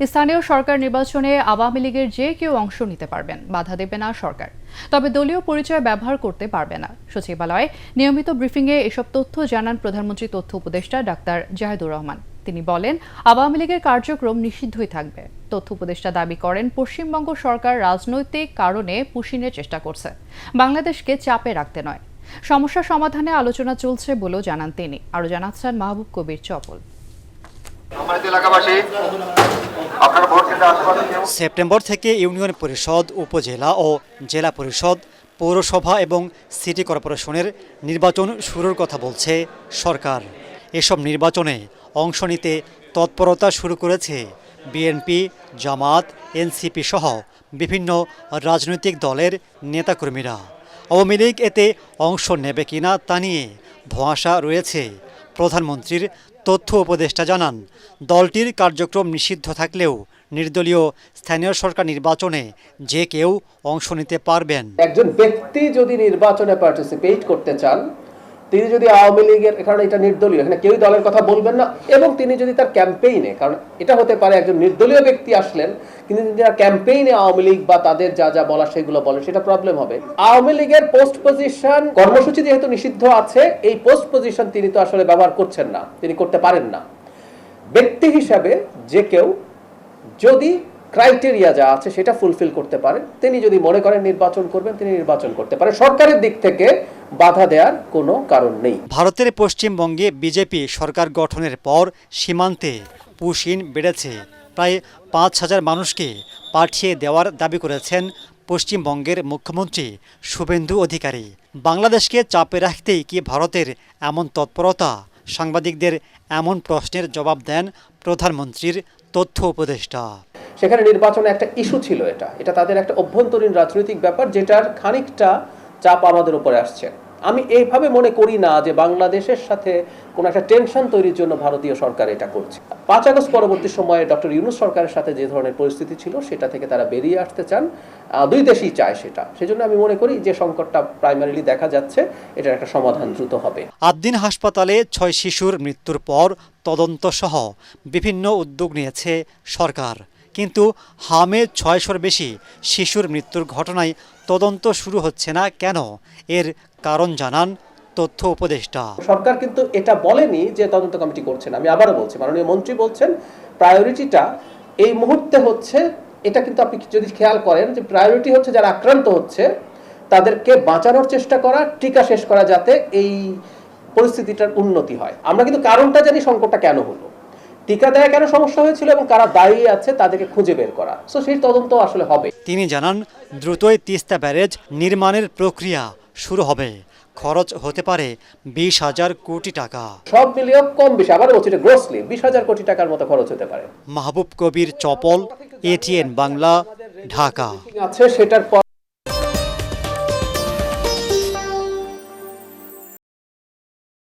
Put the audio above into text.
স্থানীয় সরকার নির্বাচনে আওয়ামী লীগের যে কেউ অংশ নিতে পারবেন, বাধা দেবে না সরকার। তবে দলীয় পরিচয় ব্যবহার করতে পারবে না। সচিবালয়ে নিয়মিত ব্রিফিংয়ে এসব তথ্য জানান প্রধানমন্ত্রী তথ্য উপদেষ্টা ডাক্তার জাহিদুর রহমান। তিনি বলেন, আওয়ামী লীগের কার্যক্রম নিষিদ্ধই থাকবে। তথ্য উপদেষ্টা দাবি করেন, পশ্চিমবঙ্গ সরকার রাজনৈতিক কারণে পুশিনের চেষ্টা করছে, বাংলাদেশকে চাপে রাখতে নয়। সমস্যা সমাধানে আলোচনা চলছে বলেও জানান তিনি। আরও জানাচ্ছেন মাহবুব কবির চপল। সেপ্টেম্বর থেকে ইউনিয়ন পরিষদ, উপজেলা ও জেলা পরিষদ, পৌরসভা এবং সিটি কর্পোরেশনের নির্বাচন শুরুর কথা বলছে সরকার। এসব নির্বাচনে অংশ নিতে তৎপরতা শুরু করেছে বিএনপি, জামাত, এনসিপি সহ বিভিন্ন রাজনৈতিক দলের নেতাকর্মীরা। আওয়ামী লীগ এতে অংশ নেবে কিনা তা নিয়ে ধোঁয়াশা রয়েছে। প্রধানমন্ত্রীর তথ্য উপদেষ্টা জানান, দলটির কার্যক্রম নিষিদ্ধ থাকলেও নির্দলীয় স্থানীয় সরকার নির্বাচনে যে কেউ অংশ নিতে পারবেন। একজন ব্যক্তি যদি নির্বাচনে পার্টিসিপেট করতে চান, তিনি যদি আওয়ামী লীগের, কারণ এটা নির্দলীয়, এখানে কেউই দলের কথা বলবেন না, এবং তিনি যদি তার ক্যাম্পেইনে, কারণ এটা হতে পারে একজন নির্দলীয় ব্যক্তি আসলেন, কিন্তু যারা ক্যাম্পেইনে আওয়ামী লীগ বা তাদের যা যা বলা সেগুলো বলেন, সেটা প্রবলেম হবে। আওয়ামী লীগের পোস্ট পজিশন কর্মসূচি যেহেতু নিষিদ্ধ আছে, এই পোস্ট পজিশন তিনি তো আসলে ব্যবহার করছেন না, তিনি করতে পারেন না। ব্যক্তি হিসাবে যে কেউ যদি ক্রাইটেরিয়া যা আছে সেটা ফুলফিল করতে পারেন, তিনি যদি মনে করেন নির্বাচন করবেন, তিনি নির্বাচন করতে পারেন। সরকারের দিক থেকে বাধা দেওয়ার কোনো কারণ নেই। ভারতের পশ্চিমবঙ্গে বিজেপি সরকার গঠনের পর সীমান্তে পুশিন বেড়েছে। প্রায় 5,000 মানুষকে পাঠিয়ে দেওয়ার দাবি করেছেন পশ্চিমবঙ্গের মুখ্যমন্ত্রী শুভেন্দু অধিকারী। বাংলাদেশকে চাপে রাখতেই কি ভারতের এমন তৎপরতা? সাংবাদিকদের এমন প্রশ্নের জবাব দেন প্রধানমন্ত্রীর তথ্য উপদেষ্টা। সেখানে নির্বাচনে একটা ইস্যু ছিল, এটা তাদের একটা অভ্যন্তরীণ রাজনৈতিক ব্যাপার, যেটার খানিকটা চাপ আমাদের উপরে আসছে। আমি এইভাবে মনে করি না যে বাংলাদেশের সাথে কোনো একটা টেনশন তৈরির জন্য ভারতীয় সরকার এটা করছে। 5 আগস্ট পরবর্তী সময়ে ডক্টর ইউনূস সরকারের সাথে যে ধরনের পরিস্থিতি ছিল, সেটা থেকে তারা বেরিয়ে আসতে চান, দুই দেশই চায় সেটা। সেজন্য আমি মনে করি যে সংকটটা প্রাইমারিলি দেখা যাচ্ছে, এটার একটা সমাধান দ্রুত হবে। আদ্দিন হাসপাতালে 6 শিশুর মৃত্যুর পর তদন্ত সহ বিভিন্ন উদ্যোগ নিয়েছে সরকার, কিন্তু হামে 600-র বেশি শিশুর মৃত্যুর ঘটনায় তদন্ত শুরু হচ্ছে না কেন? এর কারণ জানান তথ্য উপদেষ্টা। সরকার কিন্তু এটা বলেনি যে তদন্ত কমিটি করছেন। আমি আবারও বলছি, মাননীয় মন্ত্রী বলছেন প্রায়োরিটিটা এই মুহূর্তে হচ্ছে, এটা কিন্তু আপনি যদি খেয়াল করেন যে প্রায়োরিটি হচ্ছে যারা আক্রান্ত হচ্ছে তাদেরকে বাঁচানোর চেষ্টা করা, টিকা শেষ করা, যাতে এই পরিস্থিতিটার উন্নতি হয়। আমরা কিন্তু কারণটা জানি, সংকটটা কেন হলো, টিকা দেয়া কেন সমস্যা হয়েছিল এবং কারা দায়ী আছে তাদেরকে খুঁজে বের করা। সো সেই তদন্ত আসলে হবে। তিনি জানান, দ্রুতই তিস্তা ব্যারেজ নির্মাণের প্রক্রিয়া শুরু হবে। খরচ হতে পারে 20,000 কোটি টাকা। সব মিলিয়ে কম বেশি, আবার বলছি এটা গ্রসলি 20,000 কোটি টাকার মতো খরচ হতে পারে। মাহবুব কবির চপল, এটিএন বাংলা, ঢাকা। আছে সেটার